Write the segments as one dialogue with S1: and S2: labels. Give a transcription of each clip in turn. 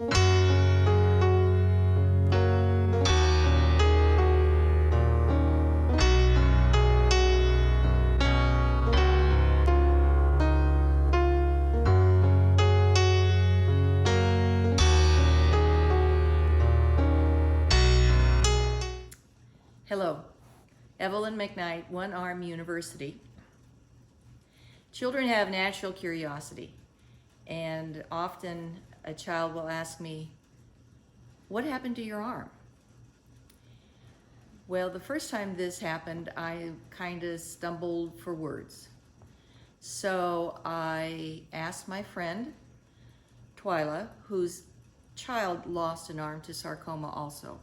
S1: Hello, Evelyn McKnight, One Arm University. Children have natural curiosity, and often a child will ask me, what happened to your arm? Well, the first time this happened, I kind of stumbled for words. So I asked my friend, Twyla, whose child lost an arm to sarcoma also.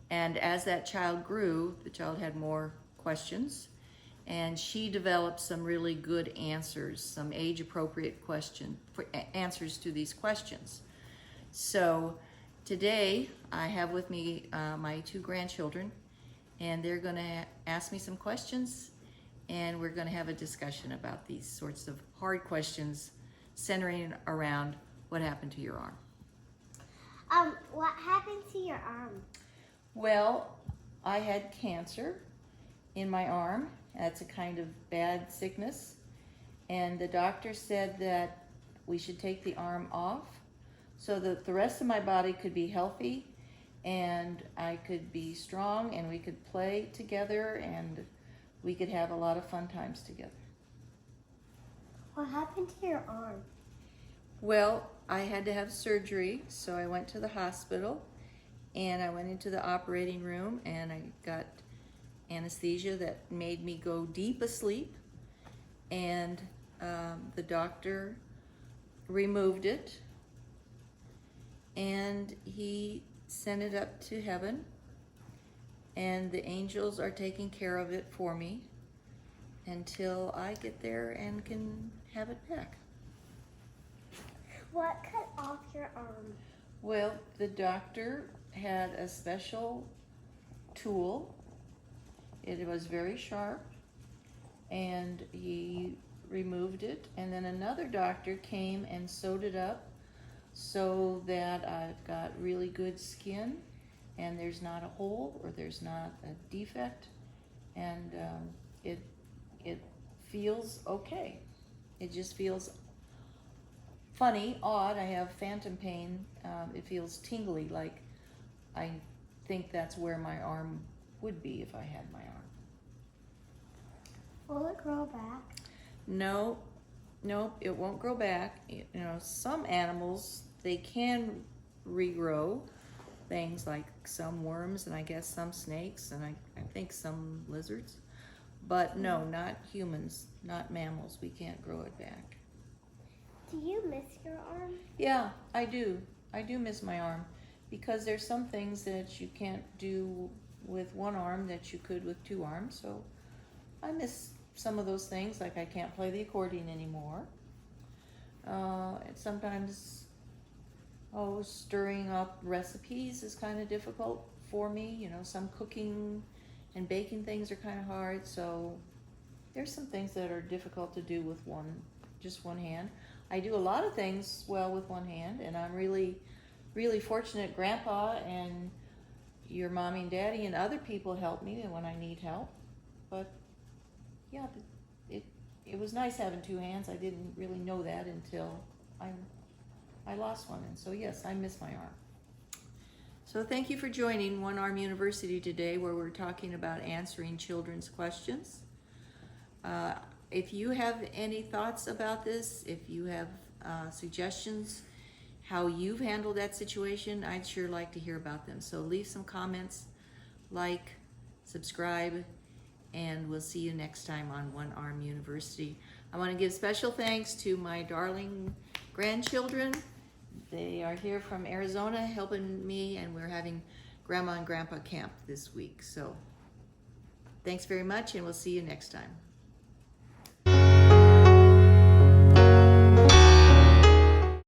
S1: And as that child grew, the child had more questions, and she developed some really good answers, some age-appropriate answers to these questions. So today I have with me my two grandchildren, and they're going to ask me some questions, and we're going to have a discussion about these sorts of hard questions centering around what happened to your arm.
S2: What happened to your arm?
S1: Well, I had cancer in my arm. That's a kind of bad sickness. And the doctor said that we should take the arm off so that the rest of my body could be healthy and I could be strong and we could play together and we could have a lot of fun times together.
S2: What happened to your arm?
S1: Well, I had to have surgery, so I went to the hospital. And I went into the operating room and I got anesthesia that made me go deep asleep. And the doctor removed it and he sent it up to heaven. And the angels are taking care of it for me until I get there and can have it back.
S2: What cut off your arm?
S1: Well, the doctor had a special tool. It was very sharp and he removed it, and then another doctor came and sewed it up so that I've got really good skin and there's not a hole or there's not a defect, and it feels okay. It just feels funny, odd. I have phantom pain. It feels tingly, like I think that's where my arm would be if I had my arm.
S2: Will it grow back?
S1: No, it won't grow back. You know, some animals, they can regrow things, like some worms and I guess some snakes and I think some lizards. But no, not humans, not mammals. We can't grow it back.
S2: Do you miss your arm?
S1: Yeah, I do. I do miss my arm because there's some things that you can't do with one arm that you could with two arms. So I miss some of those things, like I can't play the accordion anymore. And sometimes, stirring up recipes is kind of difficult for me. You know, some cooking and baking things are kind of hard. So there's some things that are difficult to do with just one hand. I do a lot of things well with one hand, and I'm really, really fortunate. Grandpa and your mommy and daddy and other people help me when I need help. But yeah, it was nice having two hands. I didn't really know that until I lost one, and so yes, I miss my arm. So thank you for joining One Arm University today, where we're talking about answering children's questions. If you have any thoughts about this, if you have suggestions how you've handled that situation, I'd sure like to hear about them. So leave some comments, like, subscribe, and we'll see you next time on One Arm University. I want to give special thanks to my darling grandchildren. They are here from Arizona helping me, and we're having Grandma and Grandpa camp this week. So thanks very much, and we'll see you next time.